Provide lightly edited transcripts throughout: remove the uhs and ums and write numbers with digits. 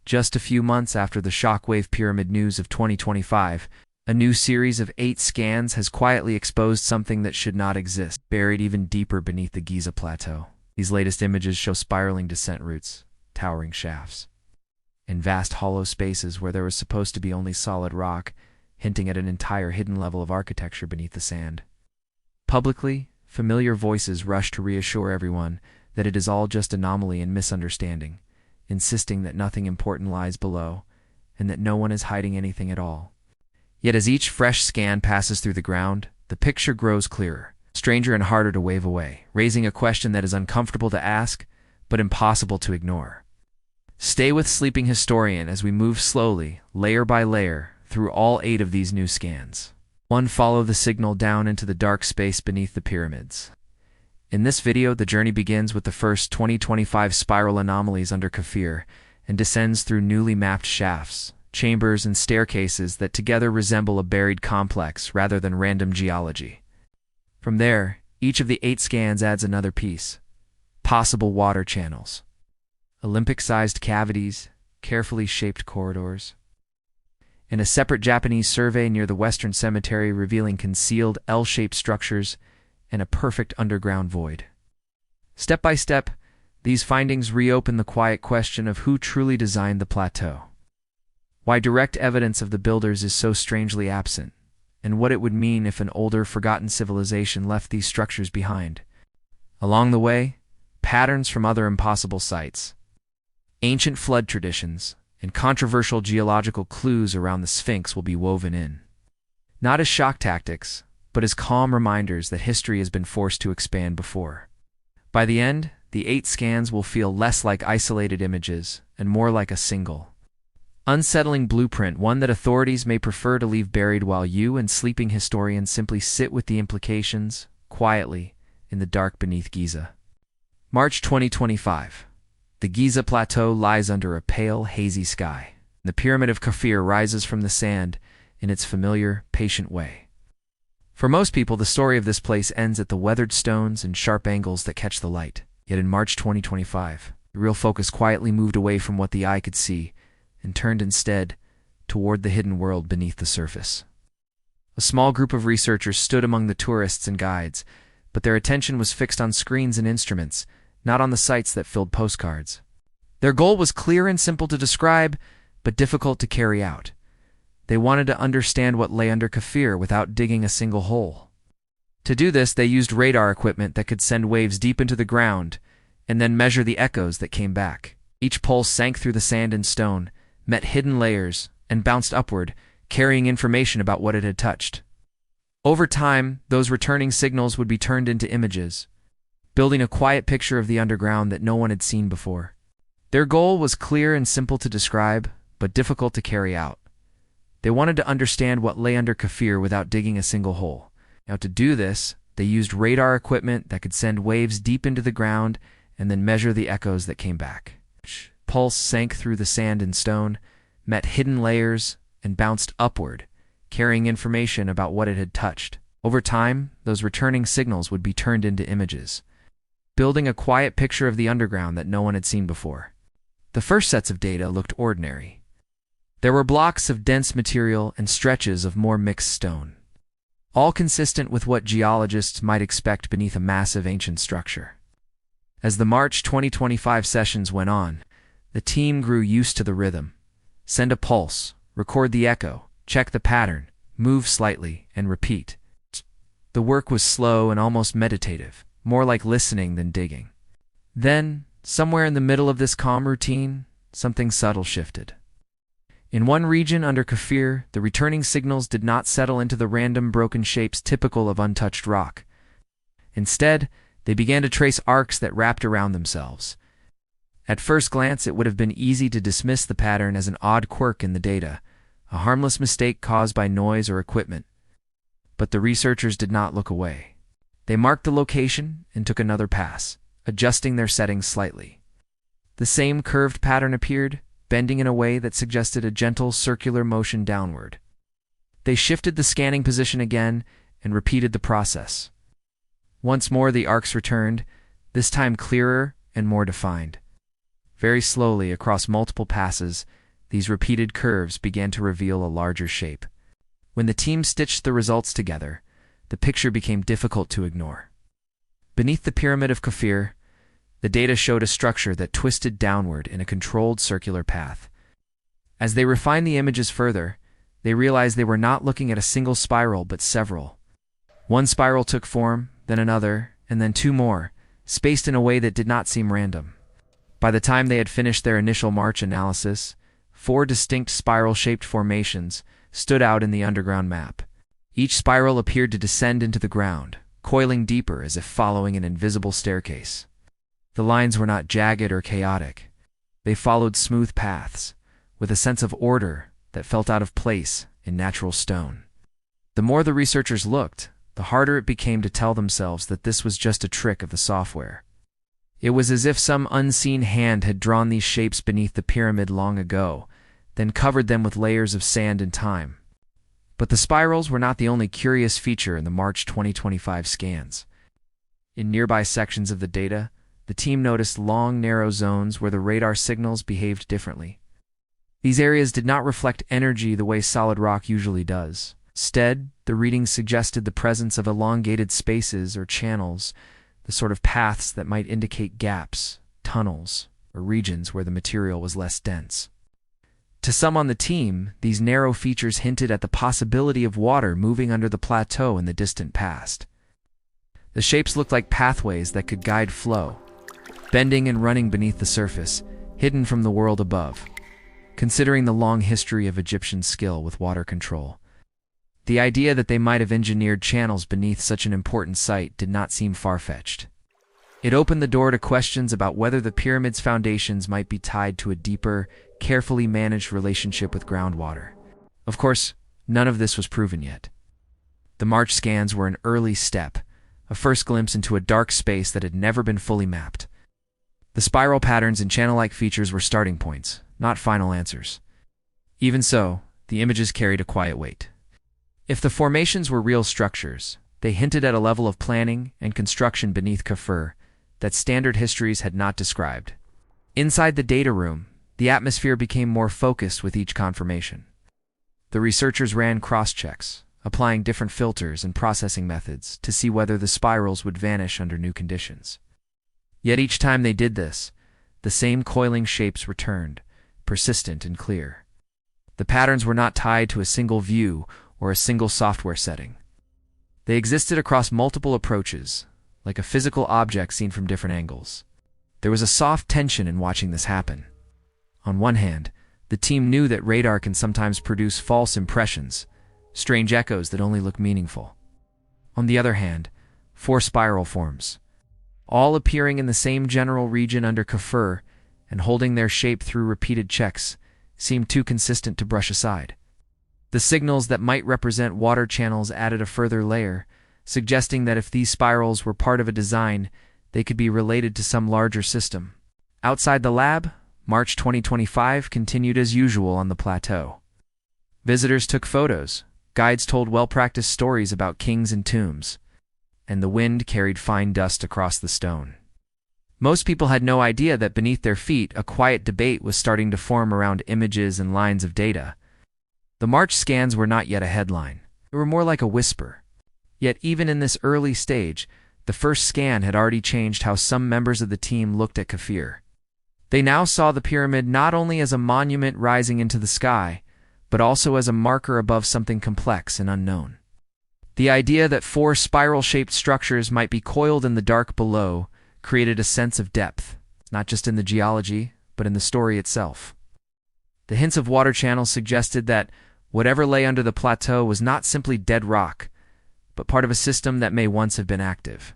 Just a few months after the shockwave pyramid news of 2025, a new series of 8 scans has quietly exposed something that should not exist, buried even deeper beneath the Giza plateau. These latest images show spiraling descent routes, towering shafts, and vast hollow spaces where there was supposed to be only solid rock, hinting at an entire hidden level of architecture beneath the sand. Publicly, familiar voices rush to reassure everyone that it is all just anomaly and misunderstanding, insisting that nothing important lies below, and that no one is hiding anything at all. Yet as each fresh scan passes through the ground, the picture grows clearer, stranger and harder to wave away, raising a question that is uncomfortable to ask, but impossible to ignore. Stay with Sleeping Historian as we move slowly, layer by layer, through all 8 of these new scans. 1. Follow the signal down into the dark space beneath the pyramids. In this video, the journey begins with the first 2025 spiral anomalies under Kafir and descends through newly mapped shafts, chambers, and staircases that together resemble a buried complex rather than random geology. From there, each of the 8 scans adds another piece: possible water channels, Olympic-sized cavities, carefully shaped corridors, and a separate Japanese survey near the Western Cemetery revealing concealed L-shaped structures and a perfect underground void. Step by step, these findings reopen the quiet question of who truly designed the plateau, why direct evidence of the builders is so strangely absent, and what it would mean if an older, forgotten civilization left these structures behind. Along the way, patterns from other impossible sites, ancient flood traditions, and controversial geological clues around the Sphinx will be woven in. Not as shock tactics, but as calm reminders that history has been forced to expand before. By the end, the 8 scans will feel less like isolated images and more like a single, unsettling blueprint, one that authorities may prefer to leave buried while you and Sleeping Historians simply sit with the implications, quietly, in the dark beneath Giza. March 2025. The Giza Plateau lies under a pale, hazy sky. The Pyramid of Kafir rises from the sand in its familiar, patient way. For most people, the story of this place ends at the weathered stones and sharp angles that catch the light. Yet in March 2025, the real focus quietly moved away from what the eye could see and turned instead toward the hidden world beneath the surface. A small group of researchers stood among the tourists and guides, but their attention was fixed on screens and instruments, not on the sights that filled postcards. Their goal was clear and simple to describe, but difficult to carry out. They wanted to understand what lay under Kafir without digging a single hole. To do this, they used radar equipment that could send waves deep into the ground and then measure the echoes that came back. Each pulse sank through the sand and stone, met hidden layers, and bounced upward, carrying information about what it had touched. Over time, those returning signals would be turned into images, building a quiet picture of the underground that no one had seen before. Their goal was clear and simple to describe, but difficult to carry out. They wanted to understand what lay under Kafir without digging a single hole. Now, to do this, they used radar equipment that could send waves deep into the ground and then measure the echoes that came back. Pulse sank through the sand and stone, met hidden layers, and bounced upward, carrying information about what it had touched. Over time, those returning signals would be turned into images, building a quiet picture of the underground that no one had seen before. The first sets of data looked ordinary. There were blocks of dense material and stretches of more mixed stone, all consistent with what geologists might expect beneath a massive ancient structure. As the March 2025 sessions went on, the team grew used to the rhythm. Send a pulse, record the echo, check the pattern, move slightly, and repeat. The work was slow and almost meditative, more like listening than digging. Then, somewhere in the middle of this calm routine, something subtle shifted. In one region under Kafir, the returning signals did not settle into the random broken shapes typical of untouched rock. Instead, they began to trace arcs that wrapped around themselves. At first glance, it would have been easy to dismiss the pattern as an odd quirk in the data, a harmless mistake caused by noise or equipment. But the researchers did not look away. They marked the location and took another pass, adjusting their settings slightly. The same curved pattern appeared, bending in a way that suggested a gentle circular motion downward. They shifted the scanning position again and repeated the process. Once more the arcs returned, this time clearer and more defined. Very slowly across multiple passes, These repeated curves began to reveal a larger shape. When the team stitched the results together, the picture became difficult to ignore. Beneath the Pyramid of Khafre, the data showed a structure that twisted downward in a controlled circular path. As they refined the images further, they realized they were not looking at a single spiral but several. One spiral took form, then another, and then two more, spaced in a way that did not seem random. By the time they had finished their initial March analysis, 4 distinct spiral-shaped formations stood out in the underground map. Each spiral appeared to descend into the ground, coiling deeper as if following an invisible staircase. The lines were not jagged or chaotic. They followed smooth paths, with a sense of order that felt out of place in natural stone. The more the researchers looked, the harder it became to tell themselves that this was just a trick of the software. It was as if some unseen hand had drawn these shapes beneath the pyramid long ago, then covered them with layers of sand and time. But the spirals were not the only curious feature in the March 2025 scans. In nearby sections of the data, the team noticed long, narrow zones where the radar signals behaved differently. These areas did not reflect energy the way solid rock usually does. Instead, the readings suggested the presence of elongated spaces or channels, the sort of paths that might indicate gaps, tunnels, or regions where the material was less dense. To some on the team, these narrow features hinted at the possibility of water moving under the plateau in the distant past. The shapes looked like pathways that could guide flow, bending and running beneath the surface, hidden from the world above. Considering the long history of Egyptian skill with water control, the idea that they might have engineered channels beneath such an important site did not seem far-fetched. It opened the door to questions about whether the pyramid's foundations might be tied to a deeper, carefully managed relationship with groundwater. Of course, none of this was proven yet. The March scans were an early step, a first glimpse into a dark space that had never been fully mapped. The spiral patterns and channel-like features were starting points, not final answers. Even so, the images carried a quiet weight. If the formations were real structures, they hinted at a level of planning and construction beneath Khafre that standard histories had not described. Inside the data room, the atmosphere became more focused with each confirmation. The researchers ran cross-checks, applying different filters and processing methods to see whether the spirals would vanish under new conditions. Yet each time they did this, the same coiling shapes returned, persistent and clear. The patterns were not tied to a single view or a single software setting. They existed across multiple approaches, like a physical object seen from different angles. There was a soft tension in watching this happen. On one hand, the team knew that radar can sometimes produce false impressions, strange echoes that only look meaningful. On the other hand, 4 spiral forms, all appearing in the same general region under Khafre and holding their shape through repeated checks, seemed too consistent to brush aside. The signals that might represent water channels added a further layer, suggesting that if these spirals were part of a design, they could be related to some larger system. Outside the lab, March 2025 continued as usual on the plateau. Visitors took photos, guides told well-practiced stories about kings and tombs, and the wind carried fine dust across the stone. Most people had no idea that beneath their feet a quiet debate was starting to form around images and lines of data. The March scans were not yet a headline. They were more like a whisper. Yet even in this early stage, the first scan had already changed how some members of the team looked at Khafre. They now saw the pyramid not only as a monument rising into the sky, but also as a marker above something complex and unknown. The idea that 4 spiral-shaped structures might be coiled in the dark below created a sense of depth, not just in the geology, but in the story itself. The hints of water channels suggested that whatever lay under the plateau was not simply dead rock, but part of a system that may once have been active.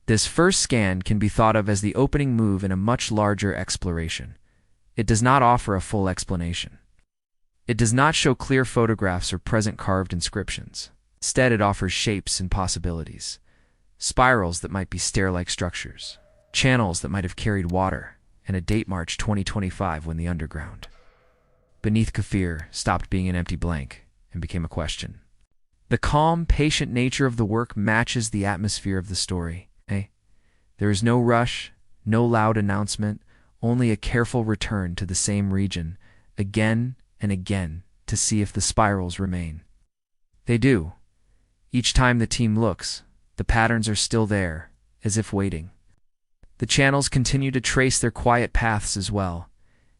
This first scan can be thought of as the opening move in a much larger exploration. It does not offer a full explanation. It does not show clear photographs or present carved inscriptions. Instead, it offers shapes and possibilities. Spirals that might be stair-like structures, channels that might have carried water, and a date March 2025 when the underground beneath Khafre stopped being an empty blank and became a question. The calm, patient nature of the work matches the atmosphere of the story. There is no rush, no loud announcement, only a careful return to the same region again and again to see if the spirals remain. They do. Each time the team looks, the patterns are still there, as if waiting. The channels continue to trace their quiet paths as well,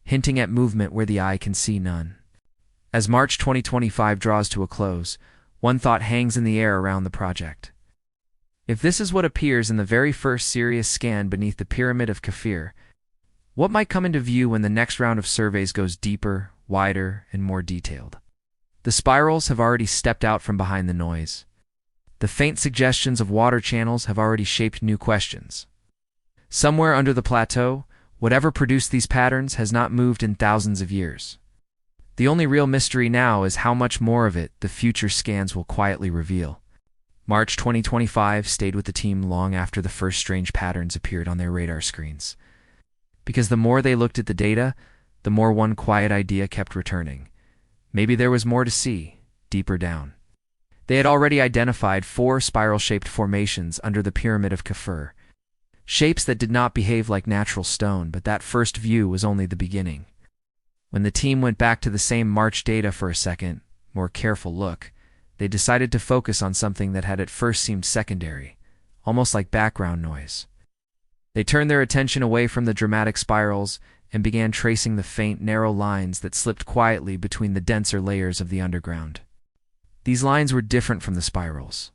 hinting at movement where the eye can see none. As March 2025 draws to a close, one thought hangs in the air around the project. If this is what appears in the very first serious scan beneath the Pyramid of Kafir, what might come into view when the next round of surveys goes deeper, wider, and more detailed? The spirals have already stepped out from behind the noise. The faint suggestions of water channels have already shaped new questions. Somewhere under the plateau, whatever produced these patterns has not moved in thousands of years. The only real mystery now is how much more of it the future scans will quietly reveal. March 2025 stayed with the team long after the first strange patterns appeared on their radar screens. Because the more they looked at the data, the more one quiet idea kept returning. Maybe there was more to see, deeper down. They had already identified 4 spiral-shaped formations under the Pyramid of Kafir. Shapes that did not behave like natural stone, but that first view was only the beginning. When the team went back to the same March data for a second, more careful look, they decided to focus on something that had at first seemed secondary, almost like background noise. They turned their attention away from the dramatic spirals and began tracing the faint, narrow lines that slipped quietly between the denser layers of the underground. These lines were different from the spirals.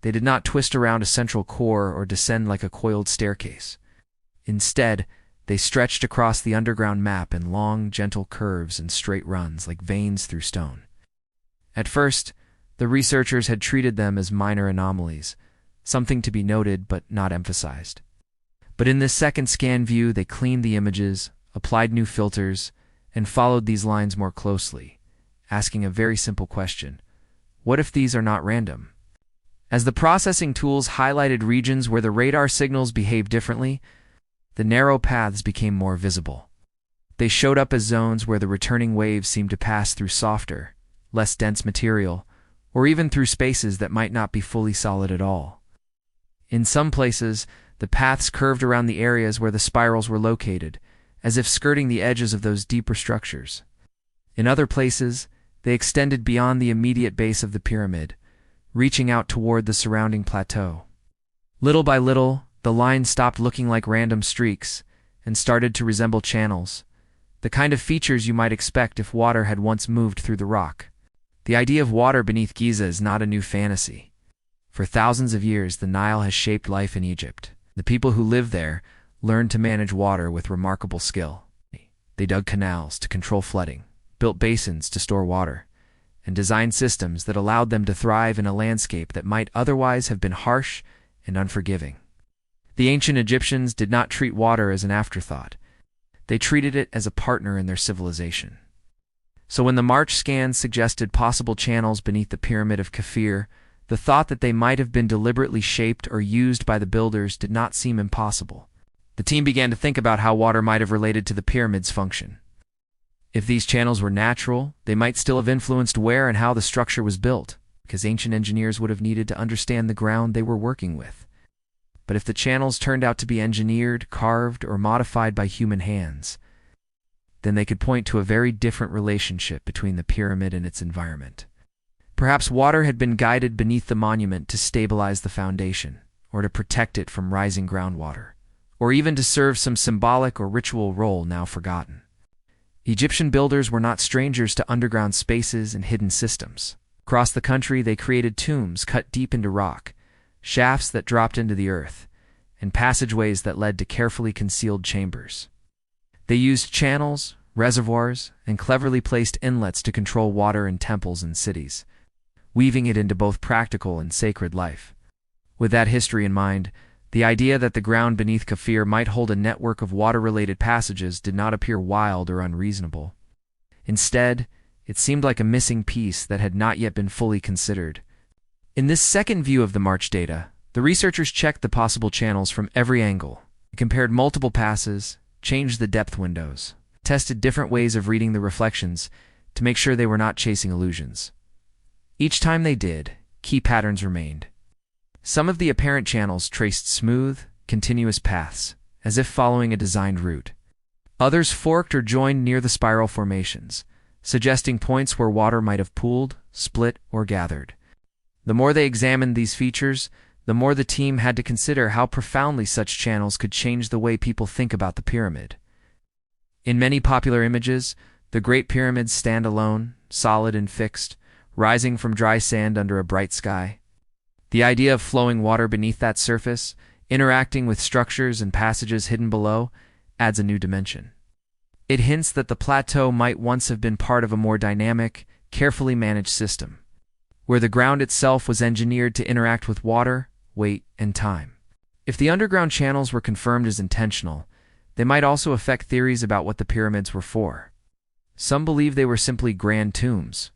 They did not twist around a central core or descend like a coiled staircase. Instead, they stretched across the underground map in long, gentle curves and straight runs like veins through stone. At first, the researchers had treated them as minor anomalies, something to be noted but not emphasized. But in this second scan view, they cleaned the images, applied new filters, and followed these lines more closely, asking a very simple question: what if these are not random? As the processing tools highlighted regions where the radar signals behave differently, the narrow paths became more visible. They showed up as zones where the returning waves seemed to pass through softer, less dense material, or even through spaces that might not be fully solid at all. In some places, the paths curved around the areas where the spirals were located, as if skirting the edges of those deeper structures. In other places, they extended beyond the immediate base of the pyramid, reaching out toward the surrounding plateau. Little by little, the lines stopped looking like random streaks and started to resemble channels, the kind of features you might expect if water had once moved through the rock. The idea of water beneath Giza is not a new fantasy. For thousands of years, the Nile has shaped life in Egypt. The people who lived there learned to manage water with remarkable skill. They dug canals to control flooding, built basins to store water, and designed systems that allowed them to thrive in a landscape that might otherwise have been harsh and unforgiving. The ancient Egyptians did not treat water as an afterthought. They treated it as a partner in their civilization. So when the March scans suggested possible channels beneath the Pyramid of Kafir, the thought that they might have been deliberately shaped or used by the builders did not seem impossible. The team began to think about how water might have related to the pyramid's function. If these channels were natural, they might still have influenced where and how the structure was built, because ancient engineers would have needed to understand the ground they were working with. But if the channels turned out to be engineered, carved, or modified by human hands, then they could point to a very different relationship between the pyramid and its environment. Perhaps water had been guided beneath the monument to stabilize the foundation, or to protect it from rising groundwater, or even to serve some symbolic or ritual role now forgotten. Egyptian builders were not strangers to underground spaces and hidden systems. Across the country, they created tombs cut deep into rock, shafts that dropped into the earth, and passageways that led to carefully concealed chambers. They used channels, reservoirs, and cleverly placed inlets to control water in temples and cities, weaving it into both practical and sacred life. With that history in mind, the idea that the ground beneath Kafir might hold a network of water-related passages did not appear wild or unreasonable. Instead, it seemed like a missing piece that had not yet been fully considered. In this second view of the March data, the researchers checked the possible channels from every angle, compared multiple passes, changed the depth windows, tested different ways of reading the reflections to make sure they were not chasing illusions. Each time they did, key patterns remained. Some of the apparent channels traced smooth, continuous paths, as if following a designed route. Others forked or joined near the spiral formations, suggesting points where water might have pooled, split, or gathered. The more they examined these features, the more the team had to consider how profoundly such channels could change the way people think about the pyramid. In many popular images, the Great Pyramids stand alone, solid and fixed, rising from dry sand under a bright sky. The idea of flowing water beneath that surface, interacting with structures and passages hidden below, adds a new dimension. It hints that the plateau might once have been part of a more dynamic, carefully managed system, where the ground itself was engineered to interact with water, weight, and time. If the underground channels were confirmed as intentional, they might also affect theories about what the pyramids were for. Some believe they were simply grand tombs.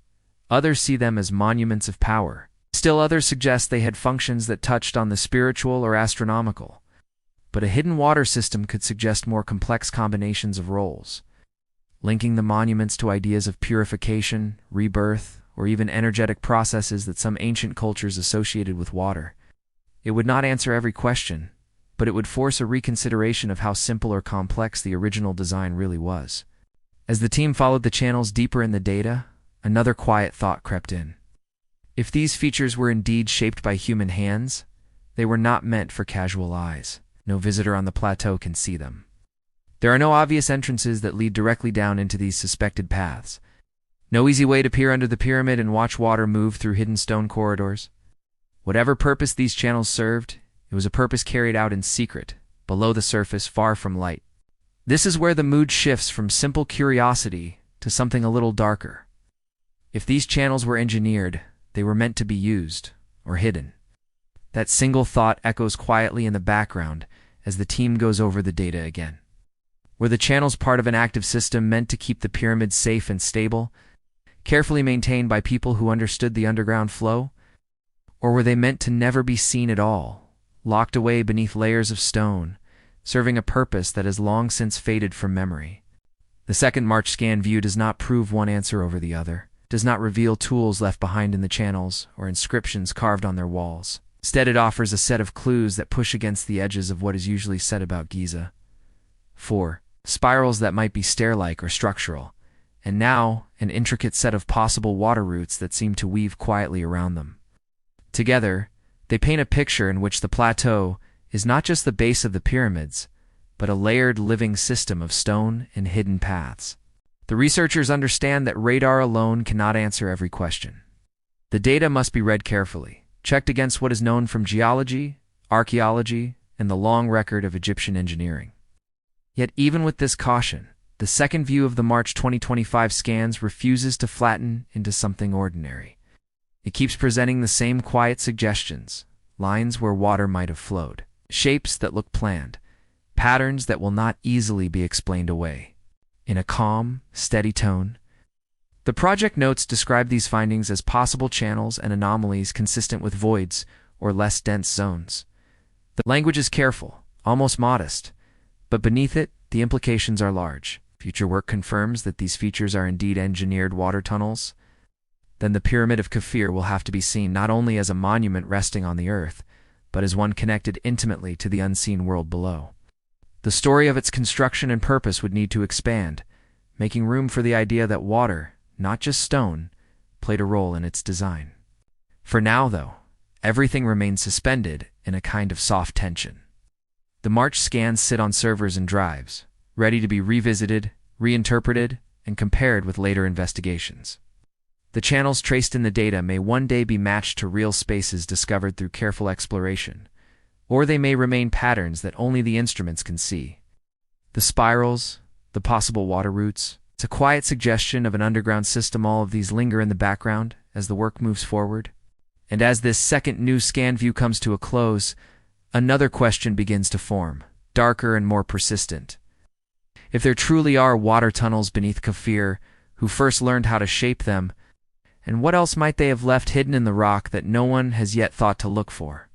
Others see them as monuments of power. Still others suggest they had functions that touched on the spiritual or astronomical. But a hidden water system could suggest more complex combinations of roles, linking the monuments to ideas of purification, rebirth, or even energetic processes that some ancient cultures associated with water. It would not answer every question, but it would force a reconsideration of how simple or complex the original design really was. As the team followed the channels deeper in the data, another quiet thought crept in. If these features were indeed shaped by human hands, they were not meant for casual eyes. No visitor on the plateau can see them. There are no obvious entrances that lead directly down into these suspected paths. No easy way to peer under the pyramid and watch water move through hidden stone corridors. Whatever purpose these channels served, it was a purpose carried out in secret, below the surface, far from light. This is where the mood shifts from simple curiosity to something a little darker. If these channels were engineered, they were meant to be used, or hidden. That single thought echoes quietly in the background as the team goes over the data again. Were the channels part of an active system meant to keep the pyramids safe and stable, carefully maintained by people who understood the underground flow? Or were they meant to never be seen at all, locked away beneath layers of stone, serving a purpose that has long since faded from memory? The second March scan view does not prove one answer over the other, does not reveal tools left behind in the channels or inscriptions carved on their walls. Instead, it offers a set of clues that push against the edges of what is usually said about Giza. 4. Spirals that might be stair-like or structural, and now an intricate set of possible water routes that seem to weave quietly around them. Together, they paint a picture in which the plateau is not just the base of the pyramids, but a layered living system of stone and hidden paths. The researchers understand that radar alone cannot answer every question. The data must be read carefully, checked against what is known from geology, archaeology, and the long record of Egyptian engineering. Yet even with this caution, the second view of the March 2025 scans refuses to flatten into something ordinary. It keeps presenting the same quiet suggestions, lines where water might have flowed, shapes that look planned, patterns that will not easily be explained away. In a calm, steady tone, the project notes describe these findings as possible channels and anomalies consistent with voids or less dense zones. The language is careful, almost modest, but beneath it, the implications are large. Future work confirms that these features are indeed engineered water tunnels. Then the Pyramid of Kafir will have to be seen not only as a monument resting on the earth, but as one connected intimately to the unseen world below. The story of its construction and purpose would need to expand, making room for the idea that water, not just stone, played a role in its design. For now, though, everything remains suspended in a kind of soft tension. The March scans sit on servers and drives, ready to be revisited, reinterpreted, and compared with later investigations. The channels traced in the data may one day be matched to real spaces discovered through careful exploration, or they may remain patterns that only the instruments can see. The spirals, the possible water routes, it's a quiet suggestion of an underground system. All of these linger in the background as the work moves forward. And as this second new scan view comes to a close, another question begins to form, darker and more persistent. If there truly are water tunnels beneath Kafir, who first learned how to shape them, and what else might they have left hidden in the rock that no one has yet thought to look for?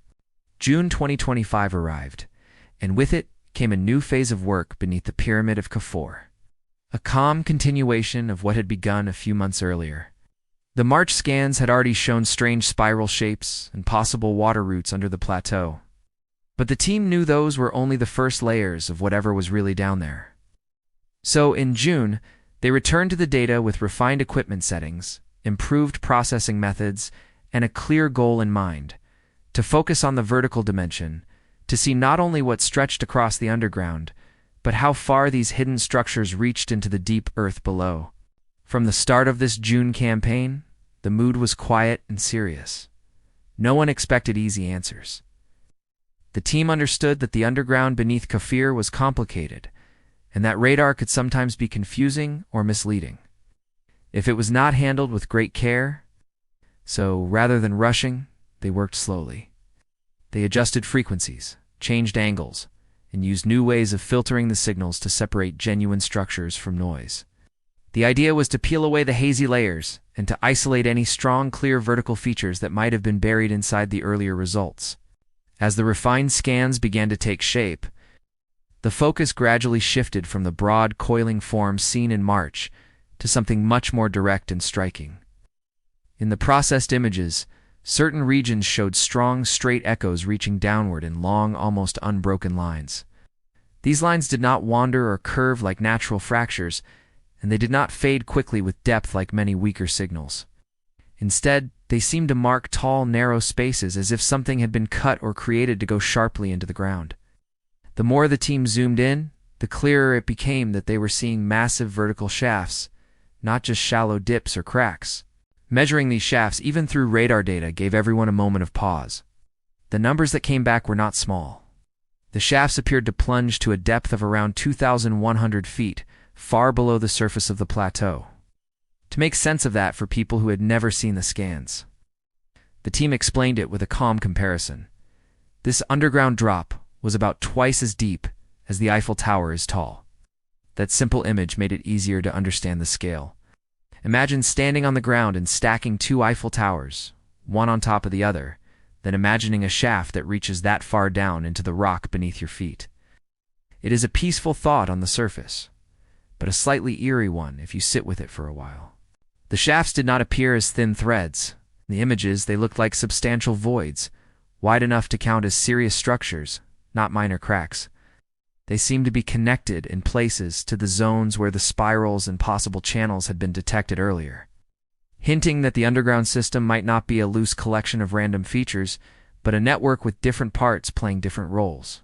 June 2025 arrived, and with it came a new phase of work beneath the Pyramid of Kafur. A calm continuation of what had begun a few months earlier. The March scans had already shown strange spiral shapes and possible water routes under the plateau. But the team knew those were only the first layers of whatever was really down there. So, in June, they returned to the data with refined equipment settings, improved processing methods, and a clear goal in mind: to focus on the vertical dimension, to see not only what stretched across the underground, but how far these hidden structures reached into the deep earth below. From the start of this June campaign, the mood was quiet and serious. No one expected easy answers. The team understood that the underground beneath Kafir was complicated, and that radar could sometimes be confusing or misleading if it was not handled with great care. So, rather than rushing, they worked slowly. They adjusted frequencies, changed angles, and used new ways of filtering the signals to separate genuine structures from noise. The idea was to peel away the hazy layers and to isolate any strong, clear vertical features that might have been buried inside the earlier results. As the refined scans began to take shape, the focus gradually shifted from the broad, coiling forms seen in March to something much more direct and striking. In the processed images, certain regions showed strong, straight echoes reaching downward in long, almost unbroken lines. These lines did not wander or curve like natural fractures, and they did not fade quickly with depth like many weaker signals. Instead, they seemed to mark tall, narrow spaces as if something had been cut or created to go sharply into the ground. The more the team zoomed in, the clearer it became that they were seeing massive vertical shafts, not just shallow dips or cracks. Measuring these shafts, even through radar data, gave everyone a moment of pause. The numbers that came back were not small. The shafts appeared to plunge to a depth of around 2,100 feet, far below the surface of the plateau. To make sense of that for people who had never seen the scans, the team explained it with a calm comparison. This underground drop was about twice as deep as the Eiffel Tower is tall. That simple image made it easier to understand the scale. Imagine standing on the ground and stacking two Eiffel Towers, one on top of the other, then imagining a shaft that reaches that far down into the rock beneath your feet. It is a peaceful thought on the surface, but a slightly eerie one if you sit with it for a while. The shafts did not appear as thin threads. In the images, they looked like substantial voids, wide enough to count as serious structures, not minor cracks. They seemed to be connected in places to the zones where the spirals and possible channels had been detected earlier, hinting that the underground system might not be a loose collection of random features, but a network with different parts playing different roles.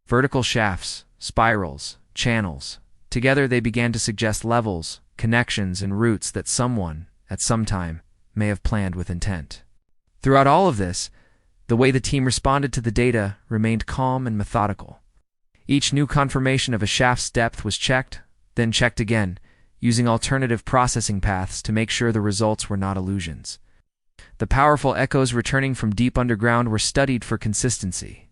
Vertical shafts, spirals, channels. Together they began to suggest levels, connections, and routes that someone, at some time, may have planned with intent. Throughout all of this, the way the team responded to the data remained calm and methodical. Each new confirmation of a shaft's depth was checked, then checked again, using alternative processing paths to make sure the results were not illusions. The powerful echoes returning from deep underground were studied for consistency.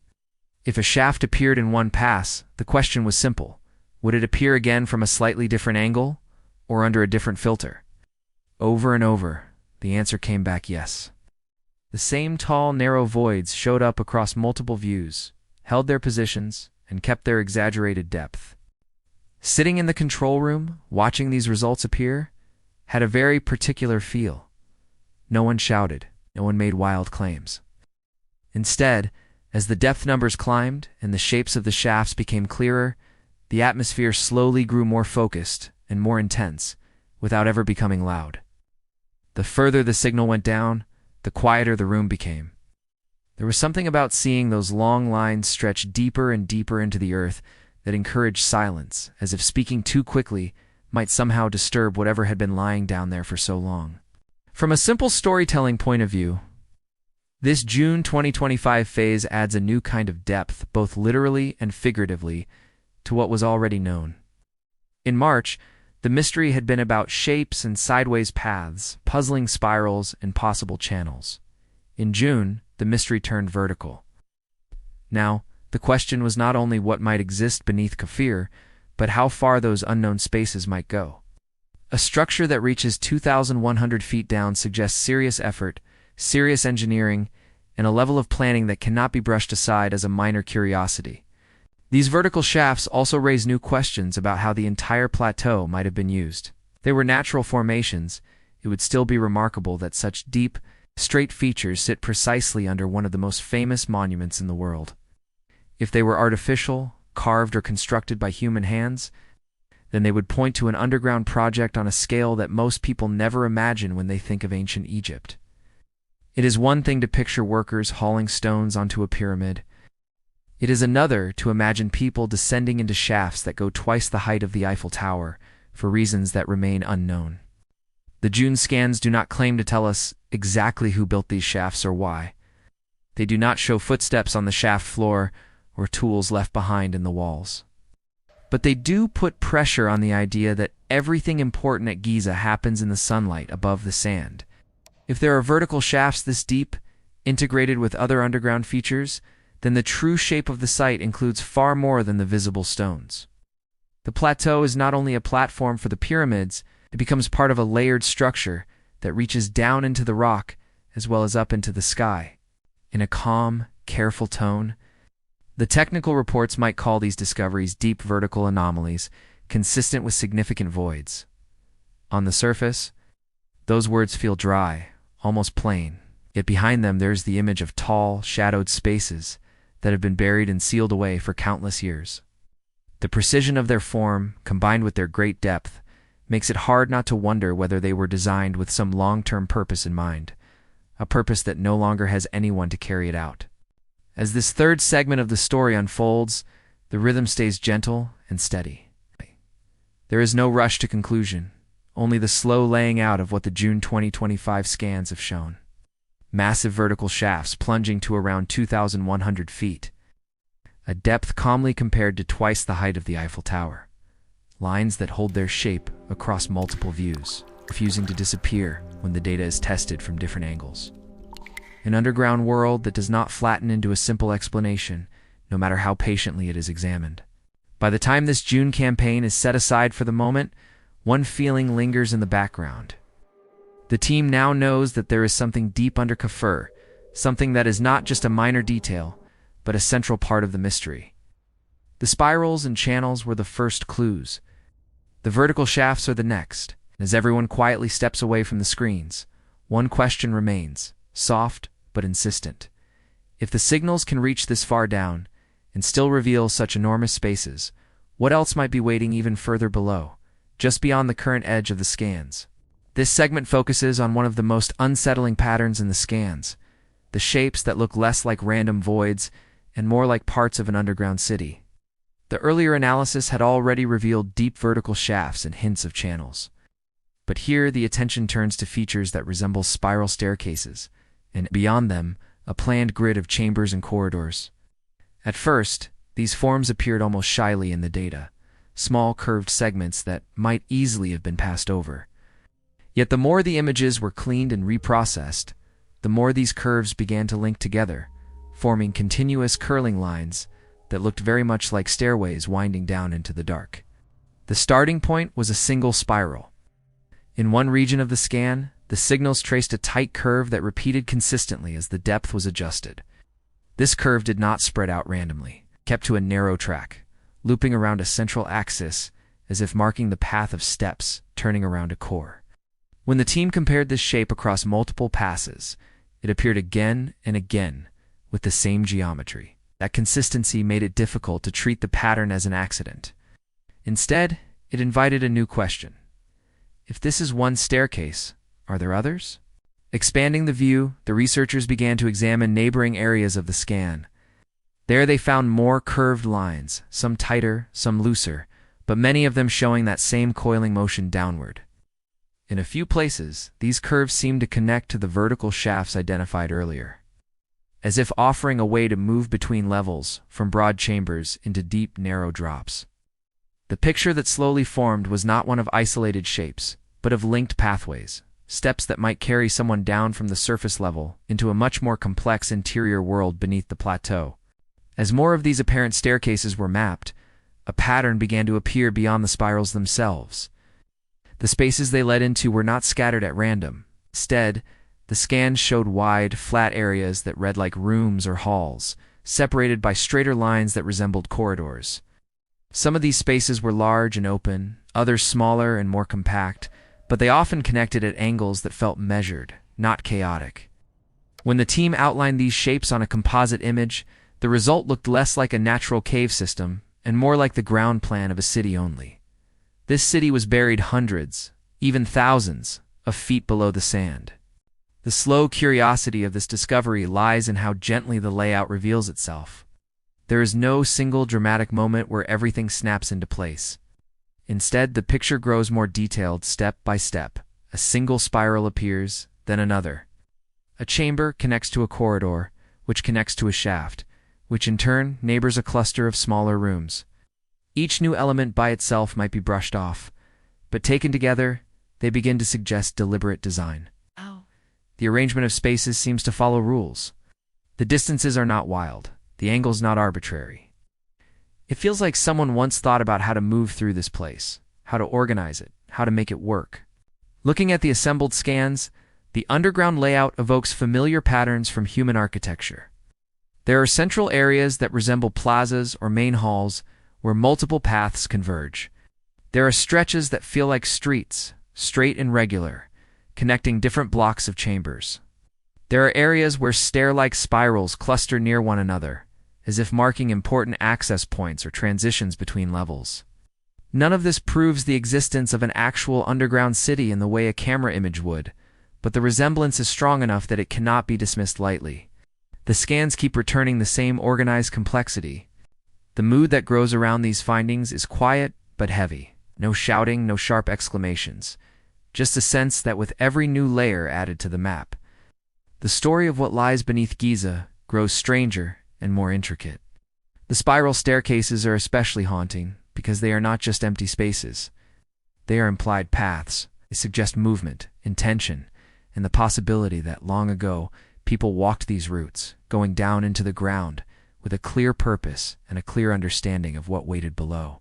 If a shaft appeared in one pass, the question was simple: would it appear again from a slightly different angle, or under a different filter? Over and over, the answer came back yes. The same tall, narrow voids showed up across multiple views, held their positions, and kept their exaggerated depth. Sitting in the control room, watching these results appear, had a very particular feel. No one shouted, no one made wild claims. Instead, as the depth numbers climbed and the shapes of the shafts became clearer, the atmosphere slowly grew more focused and more intense, without ever becoming loud. The further the signal went down, the quieter the room became. There was something about seeing those long lines stretch deeper and deeper into the earth that encouraged silence, as if speaking too quickly might somehow disturb whatever had been lying down there for so long. From a simple storytelling point of view, this June 2025 phase adds a new kind of depth, both literally and figuratively, to what was already known. In March, the mystery had been about shapes and sideways paths, puzzling spirals, and possible channels. In June, the mystery turned vertical. Now, the question was not only what might exist beneath Kafir, but how far those unknown spaces might go. A structure that reaches 2,100 feet down suggests serious effort, serious engineering, and a level of planning that cannot be brushed aside as a minor curiosity. These vertical shafts also raise new questions about how the entire plateau might have been used. If they were natural formations, it would still be remarkable that such deep, straight features sit precisely under one of the most famous monuments in the world. If they were artificial, carved, or constructed by human hands, then they would point to an underground project on a scale that most people never imagine when they think of ancient Egypt. It is one thing to picture workers hauling stones onto a pyramid. It is another to imagine people descending into shafts that go twice the height of the Eiffel Tower, for reasons that remain unknown. The June scans do not claim to tell us exactly who built these shafts or why. They do not show footsteps on the shaft floor or tools left behind in the walls. But they do put pressure on the idea that everything important at Giza happens in the sunlight above the sand. If there are vertical shafts this deep, integrated with other underground features, then the true shape of the site includes far more than the visible stones. The plateau is not only a platform for the pyramids, it becomes part of a layered structure that reaches down into the rock as well as up into the sky. In a calm, careful tone, the technical reports might call these discoveries deep vertical anomalies, consistent with significant voids. On the surface, those words feel dry, almost plain, yet behind them there's the image of tall, shadowed spaces that have been buried and sealed away for countless years. The precision of their form, combined with their great depth, makes it hard not to wonder whether they were designed with some long-term purpose in mind, a purpose that no longer has anyone to carry it out. As this third segment of the story unfolds, the rhythm stays gentle and steady. There is no rush to conclusion, only the slow laying out of what the June 2025 scans have shown. Massive vertical shafts plunging to around 2,100 feet, a depth calmly compared to twice the height of the Eiffel Tower. Lines that hold their shape across multiple views, refusing to disappear when the data is tested from different angles. An underground world that does not flatten into a simple explanation, no matter how patiently it is examined. By the time this June campaign is set aside for the moment, one feeling lingers in the background. The team now knows that there is something deep under Kafir, something that is not just a minor detail, but a central part of the mystery. The spirals and channels were the first clues. The vertical shafts are the next. As everyone quietly steps away from the screens, one question remains, soft but insistent. If the signals can reach this far down and still reveal such enormous spaces, what else might be waiting even further below, just beyond the current edge of the scans? This segment focuses on one of the most unsettling patterns in the scans, the shapes that look less like random voids and more like parts of an underground city. The earlier analysis had already revealed deep vertical shafts and hints of channels. But here the attention turns to features that resemble spiral staircases, and beyond them, a planned grid of chambers and corridors. At first, these forms appeared almost shyly in the data, small curved segments that might easily have been passed over. Yet the more the images were cleaned and reprocessed, the more these curves began to link together, forming continuous curling lines that looked very much like stairways winding down into the dark. The starting point was a single spiral. In one region of the scan, the signals traced a tight curve that repeated consistently as the depth was adjusted. This curve did not spread out randomly, kept to a narrow track, looping around a central axis as if marking the path of steps turning around a core. When the team compared this shape across multiple passes, it appeared again and again with the same geometry. That consistency made it difficult to treat the pattern as an accident. Instead, it invited a new question. If this is one staircase, are there others? Expanding the view, the researchers began to examine neighboring areas of the scan. There they found more curved lines, some tighter, some looser, but many of them showing that same coiling motion downward. In a few places, these curves seemed to connect to the vertical shafts identified earlier, as if offering a way to move between levels, from broad chambers into deep, narrow drops. The picture that slowly formed was not one of isolated shapes, but of linked pathways, steps that might carry someone down from the surface level into a much more complex interior world beneath the plateau. As more of these apparent staircases were mapped, a pattern began to appear beyond the spirals themselves. The spaces they led into were not scattered at random. Instead, the scans showed wide, flat areas that read like rooms or halls, separated by straighter lines that resembled corridors. Some of these spaces were large and open, others smaller and more compact, but they often connected at angles that felt measured, not chaotic. When the team outlined these shapes on a composite image, the result looked less like a natural cave system and more like the ground plan of a city only. This city was buried hundreds, even thousands, of feet below the sand. The slow curiosity of this discovery lies in how gently the layout reveals itself. There is no single dramatic moment where everything snaps into place. Instead, the picture grows more detailed step by step. A single spiral appears, then another. A chamber connects to a corridor, which connects to a shaft, which in turn neighbors a cluster of smaller rooms. Each new element by itself might be brushed off, but taken together, they begin to suggest deliberate design. The arrangement of spaces seems to follow rules. The distances are not wild, the angles not arbitrary. It feels like someone once thought about how to move through this place, how to organize it, how to make it work. Looking at the assembled scans, the underground layout evokes familiar patterns from human architecture. There are central areas that resemble plazas or main halls where multiple paths converge. There are stretches that feel like streets, straight and regular, connecting different blocks of chambers. There are areas where stair-like spirals cluster near one another, as if marking important access points or transitions between levels. None of this proves the existence of an actual underground city in the way a camera image would, but the resemblance is strong enough that it cannot be dismissed lightly. The scans keep returning the same organized complexity. The mood that grows around these findings is quiet but heavy. No shouting, no sharp exclamations. Just a sense that with every new layer added to the map, the story of what lies beneath Giza grows stranger and more intricate. The spiral staircases are especially haunting because they are not just empty spaces. They are implied paths. They suggest movement, intention, and the possibility that long ago people walked these routes, going down into the ground with a clear purpose and a clear understanding of what waited below.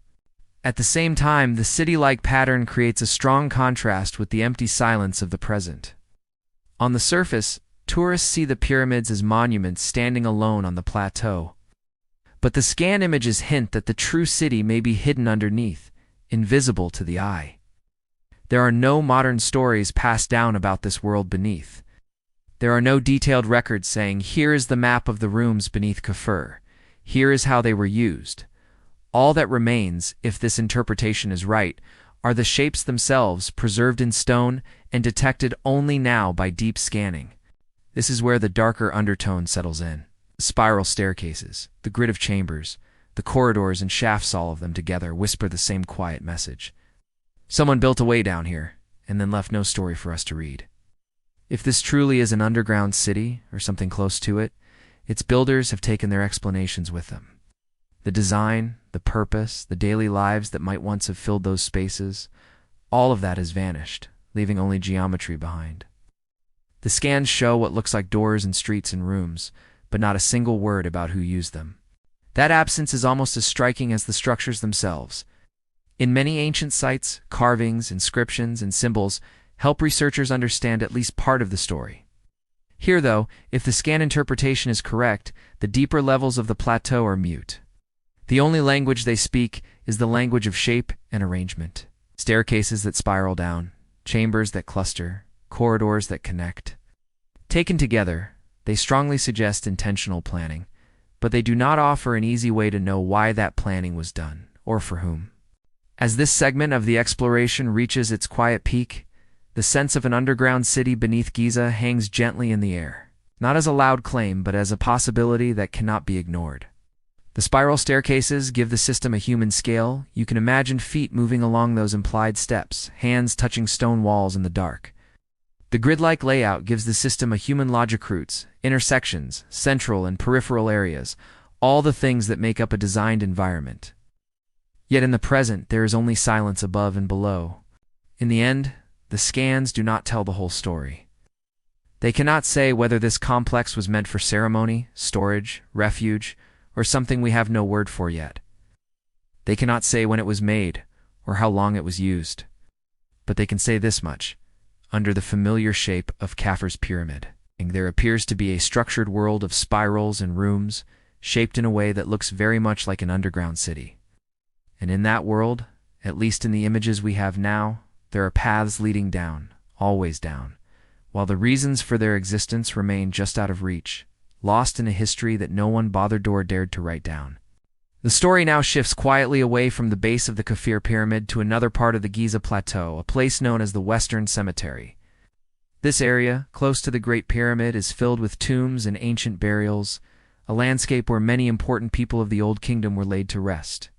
At the same time, the city-like pattern creates a strong contrast with the empty silence of the present. On the surface, tourists see the pyramids as monuments standing alone on the plateau. But the scan images hint that the true city may be hidden underneath, invisible to the eye. There are no modern stories passed down about this world beneath. There are no detailed records saying, here is the map of the rooms beneath Kafur. Here is how they were used. All that remains, if this interpretation is right, are the shapes themselves preserved in stone and detected only now by deep scanning. This is where the darker undertone settles in. The spiral staircases, the grid of chambers, the corridors and shafts, all of them together whisper the same quiet message. Someone built a way down here, and then left no story for us to read. If this truly is an underground city, or something close to it, its builders have taken their explanations with them. The design, the purpose, the daily lives that might once have filled those spaces, all of that has vanished, leaving only geometry behind. The scans show what looks like doors and streets and rooms, but not a single word about who used them. That absence is almost as striking as the structures themselves. In many ancient sites, carvings, inscriptions, and symbols help researchers understand at least part of the story. Here, though, if the scan interpretation is correct, the deeper levels of the plateau are mute. The only language they speak is the language of shape and arrangement. Staircases that spiral down, chambers that cluster, corridors that connect. Taken together, they strongly suggest intentional planning, but they do not offer an easy way to know why that planning was done, or for whom. As this segment of the exploration reaches its quiet peak, the sense of an underground city beneath Giza hangs gently in the air, not as a loud claim, but as a possibility that cannot be ignored. The spiral staircases give the system a human scale. You can imagine feet moving along those implied steps, hands touching stone walls in the dark. The grid-like layout gives the system a human logic: roots, intersections, central and peripheral areas, all the things that make up a designed environment. Yet in the present, there is only silence above and below. In the end, the scans do not tell the whole story. They cannot say whether this complex was meant for ceremony, storage, refuge, or something we have no word for yet. They cannot say when it was made, or how long it was used. But they can say this much: under the familiar shape of Kafur's pyramid, there appears to be a structured world of spirals and rooms, shaped in a way that looks very much like an underground city. And in that world, at least in the images we have now, there are paths leading down, always down, while the reasons for their existence remain just out of reach, lost in a history that no one bothered or dared to write down. The story now shifts quietly away from the base of the Kafir pyramid to another part of the Giza Plateau, a place known as the Western Cemetery. This area, close to the Great Pyramid, is filled with tombs and ancient burials, a landscape where many important people of the Old Kingdom were laid to rest.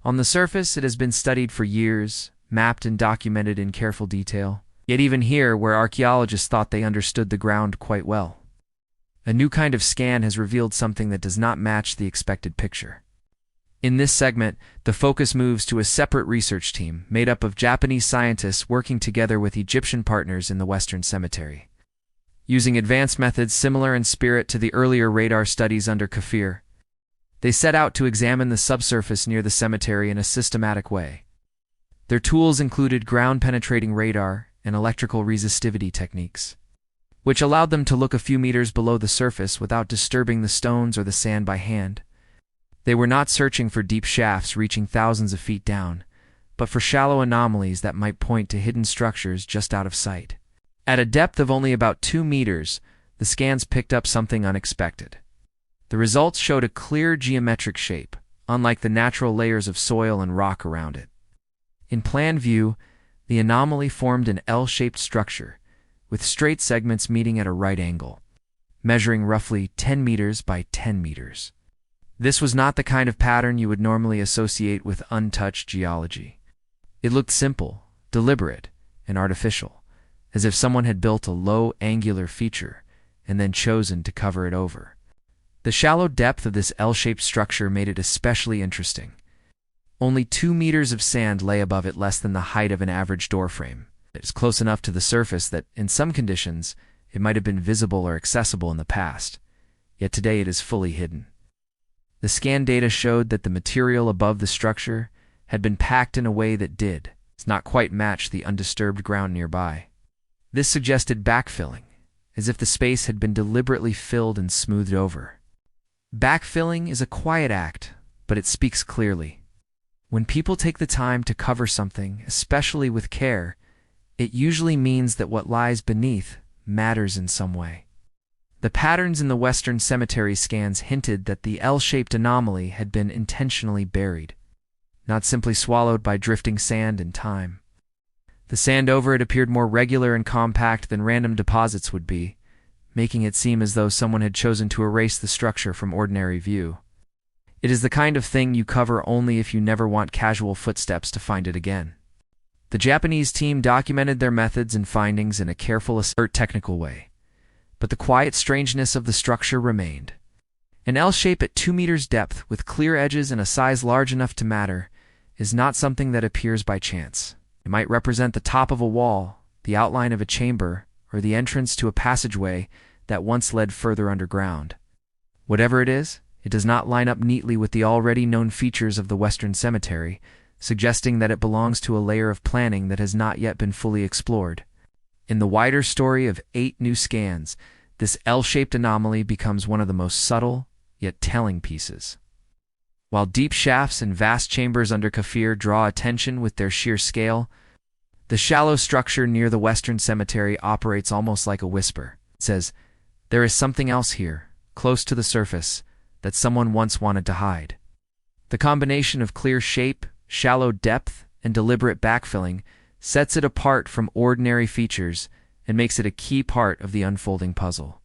On the surface, it has been studied for years, mapped and documented in careful detail. Yet even here, where archaeologists thought they understood the ground quite well, a new kind of scan has revealed something that does not match the expected picture. In this segment, the focus moves to a separate research team made up of Japanese scientists working together with Egyptian partners in the Western Cemetery. Using advanced methods similar in spirit to the earlier radar studies under Kafir, they set out to examine the subsurface near the cemetery in a systematic way. Their tools included ground-penetrating radar and electrical resistivity techniques, which allowed them to look a few meters below the surface without disturbing the stones or the sand by hand. They were not searching for deep shafts reaching thousands of feet down, but for shallow anomalies that might point to hidden structures just out of sight. At a depth of only about 2 meters, the scans picked up something unexpected. The results showed a clear geometric shape, unlike the natural layers of soil and rock around it. In plan view, the anomaly formed an L-shaped structure, with straight segments meeting at a right angle, measuring roughly 10 meters by 10 meters. This was not the kind of pattern you would normally associate with untouched geology. It looked simple, deliberate, and artificial, as if someone had built a low, angular feature and then chosen to cover it over. The shallow depth of this L-shaped structure made it especially interesting. Only 2 meters of sand lay above it, less than the height of an average doorframe. It is close enough to the surface that, in some conditions, it might have been visible or accessible in the past, yet today it is fully hidden. The scan data showed that the material above the structure had been packed in a way that did not quite match the undisturbed ground nearby. This suggested backfilling, as if the space had been deliberately filled and smoothed over. Backfilling is a quiet act, but it speaks clearly. When people take the time to cover something, especially with care, it usually means that what lies beneath matters in some way. The patterns in the Western Cemetery scans hinted that the L-shaped anomaly had been intentionally buried, not simply swallowed by drifting sand and time. The sand over it appeared more regular and compact than random deposits would be, making it seem as though someone had chosen to erase the structure from ordinary view. It is the kind of thing you cover only if you never want casual footsteps to find it again. The Japanese team documented their methods and findings in a careful, technical way, but the quiet strangeness of the structure remained. An L shape at 2 meters depth, with clear edges and a size large enough to matter, is not something that appears by chance. It might represent the top of a wall, the outline of a chamber, or the entrance to a passageway that once led further underground. Whatever it is, it does not line up neatly with the already known features of the Western Cemetery, suggesting that it belongs to a layer of planning that has not yet been fully explored. In the wider story of 8 new scans, this L-shaped anomaly becomes one of the most subtle, yet telling pieces. While deep shafts and vast chambers under Kafir draw attention with their sheer scale, the shallow structure near the Western Cemetery operates almost like a whisper. It says, "There is something else here, close to the surface, that someone once wanted to hide." The combination of clear shape, shallow depth, and deliberate backfilling sets it apart from ordinary features and makes it a key part of the unfolding puzzle.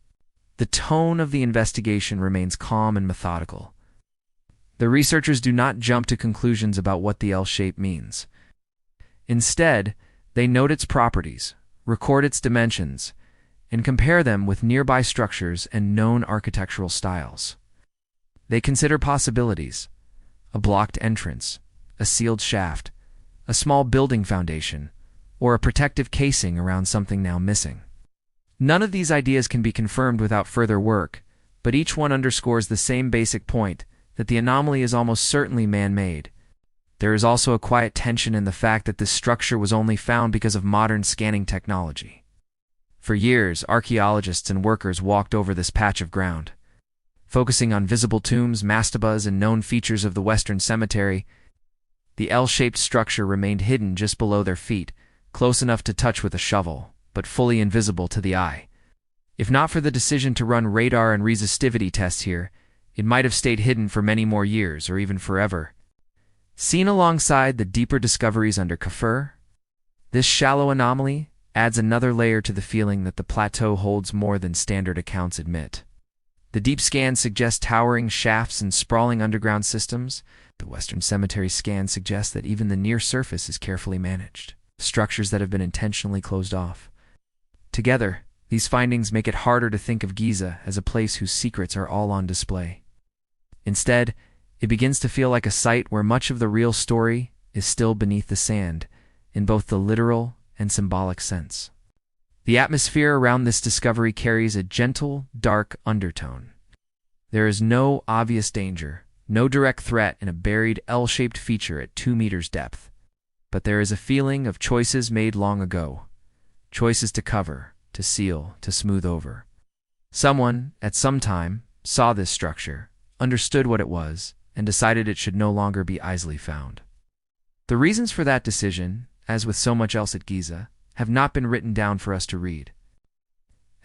The tone of the investigation remains calm and methodical. The researchers do not jump to conclusions about what the L shape means. Instead, they note its properties, record its dimensions, and compare them with nearby structures and known architectural styles. They consider possibilities: a blocked entrance, a sealed shaft, a small building foundation, or a protective casing around something now missing. None of these ideas can be confirmed without further work, but each one underscores the same basic point, that the anomaly is almost certainly man-made. There is also a quiet tension in the fact that this structure was only found because of modern scanning technology. For years, archaeologists and workers walked over this patch of ground, focusing on visible tombs, mastabas, and known features of the Western Cemetery. The L-shaped structure remained hidden just below their feet, close enough to touch with a shovel, but fully invisible to the eye. If not for the decision to run radar and resistivity tests here, It might have stayed hidden for many more years, or even forever. Seen alongside the deeper discoveries under Kafir, this shallow anomaly adds another layer to the feeling that the plateau holds more than standard accounts admit. The deep scans suggest towering shafts and sprawling underground systems. The Western Cemetery scan suggests that even the near surface is carefully managed, structures that have been intentionally closed off. Together, these findings make it harder to think of Giza as a place whose secrets are all on display. Instead, it begins to feel like a site where much of the real story is still beneath the sand, in both the literal and symbolic sense. The atmosphere around this discovery carries a gentle, dark undertone. There is no obvious danger, no direct threat in a buried L-shaped feature at 2 meters depth. But there is a feeling of choices made long ago. Choices to cover, to seal, to smooth over. Someone, at some time, saw this structure, understood what it was, and decided it should no longer be easily found. The reasons for that decision, as with so much else at Giza, have not been written down for us to read.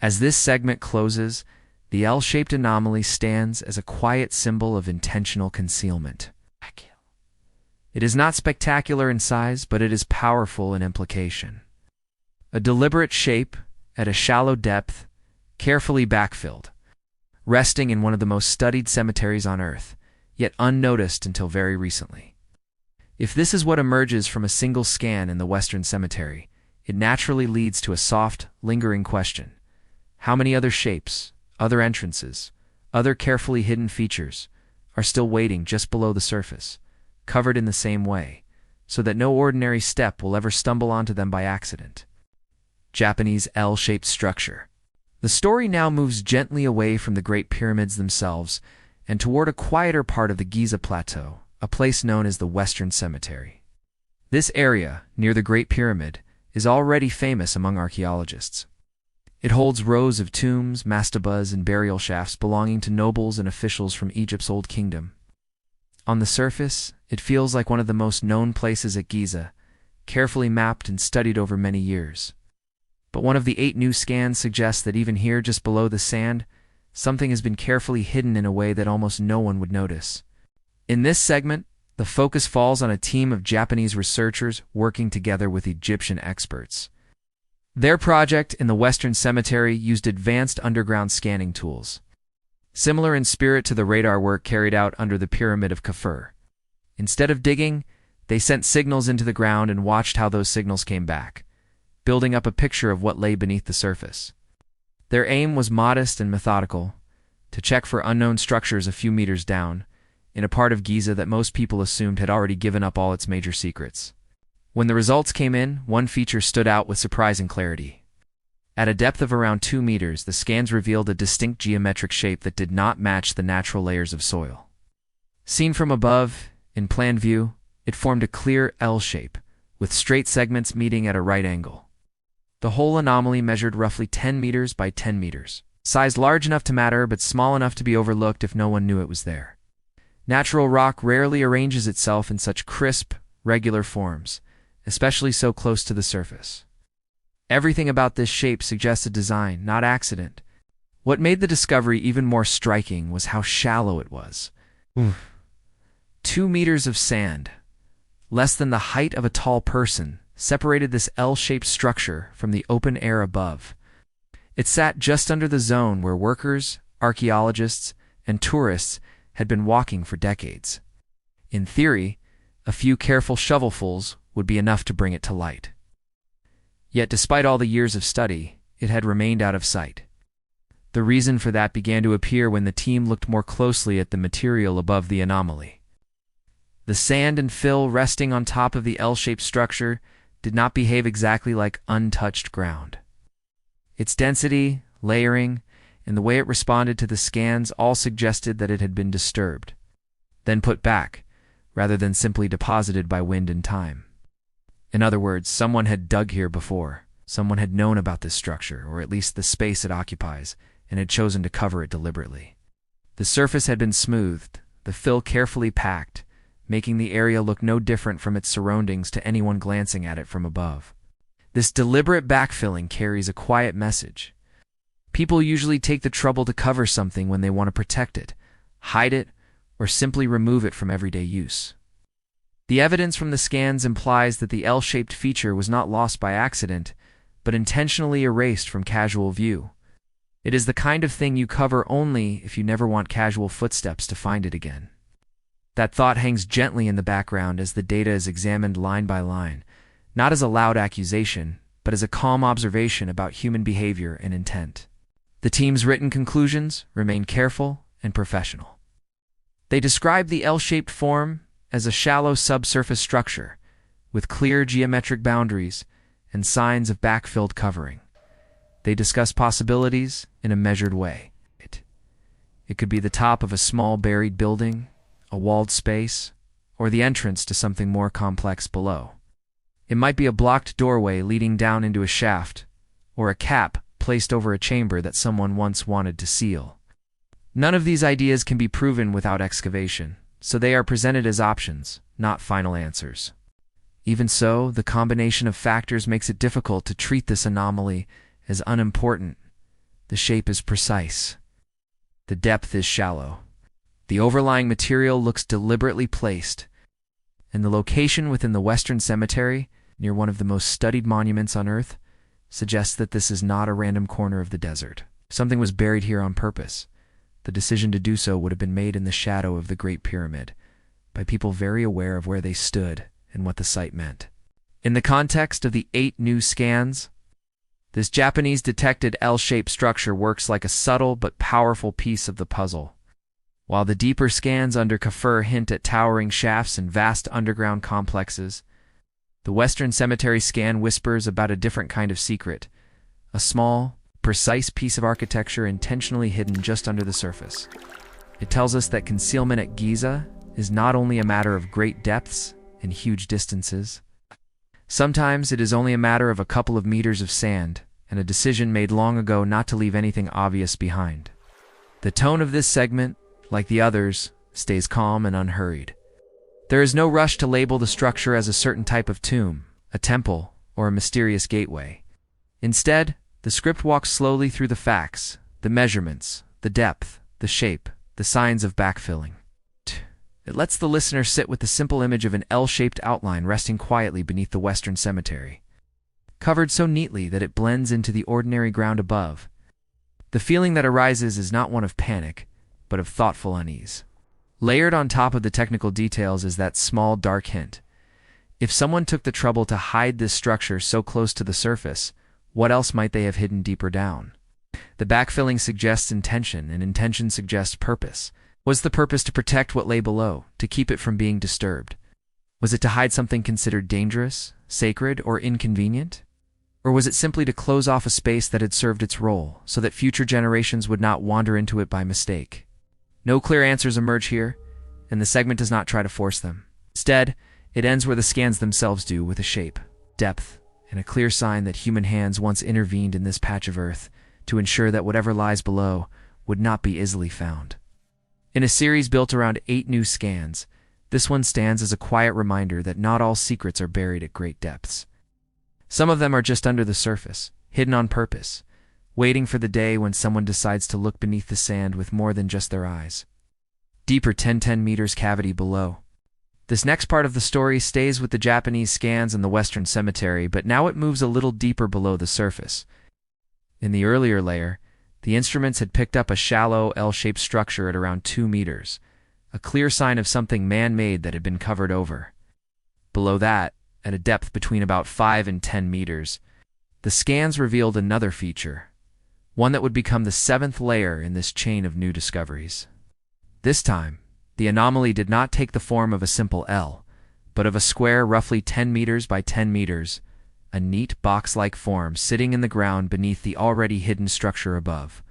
As this segment closes, the L-shaped anomaly stands as a quiet symbol of intentional concealment. It is not spectacular in size, but it is powerful in implication. A deliberate shape, at a shallow depth, carefully backfilled, resting in one of the most studied cemeteries on Earth, yet unnoticed until very recently. If this is what emerges from a single scan in the Western Cemetery, it naturally leads to a soft, lingering question. How many other shapes, other entrances, other carefully hidden features are still waiting just below the surface, covered in the same way, so that no ordinary step will ever stumble onto them by accident? Japanese L-shaped structure. The story now moves gently away from the Great Pyramids themselves and toward a quieter part of the Giza Plateau, a place known as the Western Cemetery. This area, near the Great Pyramid, is already famous among archaeologists. It holds rows of tombs, mastabas, and burial shafts belonging to nobles and officials from Egypt's Old Kingdom. On the surface, it feels like one of the most known places at Giza, carefully mapped and studied over many years. But one of the 8 new scans suggests that even here, just below the sand, something has been carefully hidden in a way that almost no one would notice. In this segment, the focus falls on a team of Japanese researchers working together with Egyptian experts. Their project in the Western Cemetery used advanced underground scanning tools, similar in spirit to the radar work carried out under the Pyramid of Kafir. Instead of digging, they sent signals into the ground and watched how those signals came back, building up a picture of what lay beneath the surface. Their aim was modest and methodical, to check for unknown structures a few meters down, in a part of Giza that most people assumed had already given up all its major secrets. When the results came in, one feature stood out with surprising clarity. At a depth of around 2 meters, the scans revealed a distinct geometric shape that did not match the natural layers of soil. Seen from above, in plan view, it formed a clear L shape, with straight segments meeting at a right angle. The whole anomaly measured roughly 10 meters by 10 meters, size large enough to matter but small enough to be overlooked if no one knew it was there. Natural rock rarely arranges itself in such crisp, regular forms, especially so close to the surface. Everything about this shape suggested design, not accident. What made the discovery even more striking was how shallow it was. 2 meters of sand, less than the height of a tall person, separated this L-shaped structure from the open air above. It sat just under the zone where workers, archaeologists, and tourists had been walking for decades. In theory, a few careful shovelfuls would be enough to bring it to light. Yet despite all the years of study, it had remained out of sight. The reason for that began to appear when the team looked more closely at the material above the anomaly. The sand and fill resting on top of the L-shaped structure did not behave exactly like untouched ground. Its density, layering, and the way it responded to the scans all suggested that it had been disturbed, then put back, rather than simply deposited by wind and time. In other words, someone had dug here before, someone had known about this structure, or at least the space it occupies, and had chosen to cover it deliberately. The surface had been smoothed, the fill carefully packed, making the area look no different from its surroundings to anyone glancing at it from above. This deliberate backfilling carries a quiet message. People usually take the trouble to cover something when they want to protect it, hide it, or simply remove it from everyday use. The evidence from the scans implies that the L-shaped feature was not lost by accident, but intentionally erased from casual view. It is the kind of thing you cover only if you never want casual footsteps to find it again. That thought hangs gently in the background as the data is examined line by line, not as a loud accusation, but as a calm observation about human behavior and intent. The team's written conclusions remain careful and professional. They describe the L-shaped form as a shallow subsurface structure with clear geometric boundaries and signs of backfilled covering. They discuss possibilities in a measured way. It could be the top of a small buried building, a walled space, or the entrance to something more complex below. It might be a blocked doorway leading down into a shaft, or a cap placed over a chamber that someone once wanted to seal. None of these ideas can be proven without excavation, so they are presented as options, not final answers. Even so, the combination of factors makes it difficult to treat this anomaly as unimportant. The shape is precise. The depth is shallow. The overlying material looks deliberately placed, and the location within the Western Cemetery, near one of the most studied monuments on Earth, suggests that this is not a random corner of the desert. Something was buried here on purpose. The decision to do so would have been made in the shadow of the Great Pyramid, by people very aware of where they stood and what the site meant. In the context of the 8 new scans, this Japanese detected L-shaped structure works like a subtle but powerful piece of the puzzle. While the deeper scans under Kafur hint at towering shafts and vast underground complexes, the Western Cemetery scan whispers about a different kind of secret, a small, precise piece of architecture intentionally hidden just under the surface. It tells us that concealment at Giza is not only a matter of great depths and huge distances. Sometimes it is only a matter of a couple of meters of sand and a decision made long ago not to leave anything obvious behind. The tone of this segment, like the others, stays calm and unhurried. There is no rush to label the structure as a certain type of tomb, a temple, or a mysterious gateway. Instead, the script walks slowly through the facts, the measurements, the depth, the shape, the signs of backfilling. It lets the listener sit with the simple image of an L-shaped outline resting quietly beneath the Western Cemetery, covered so neatly that it blends into the ordinary ground above. The feeling that arises is not one of panic, but of thoughtful unease. Layered on top of the technical details is that small dark hint. If someone took the trouble to hide this structure so close to the surface, what else might they have hidden deeper down? The backfilling suggests intention, and intention suggests purpose. Was the purpose to protect what lay below, to keep it from being disturbed? Was it to hide something considered dangerous, sacred, or inconvenient? Or was it simply to close off a space that had served its role, so that future generations would not wander into it by mistake? No clear answers emerge here, and the segment does not try to force them. Instead, it ends where the scans themselves do, with a shape, depth, and a clear sign that human hands once intervened in this patch of earth to ensure that whatever lies below would not be easily found. In a series built around 8 new scans, this one stands as a quiet reminder that not all secrets are buried at great depths. Some of them are just under the surface, hidden on purpose, waiting for the day when someone decides to look beneath the sand with more than just their eyes. Deeper 10 meters cavity below. This next part of the story stays with the Japanese scans and the Western Cemetery, but now it moves a little deeper below the surface. In the earlier layer, the instruments had picked up a shallow L-shaped structure at around 2 meters, a clear sign of something man-made that had been covered over. Below that, at a depth between about 5 and 10 meters, the scans revealed another feature, one that would become the 7th layer in this chain of new discoveries. This time, the anomaly did not take the form of a simple L, but of a square roughly 10 meters by 10 meters, a neat box-like form sitting in the ground beneath the already hidden structure above.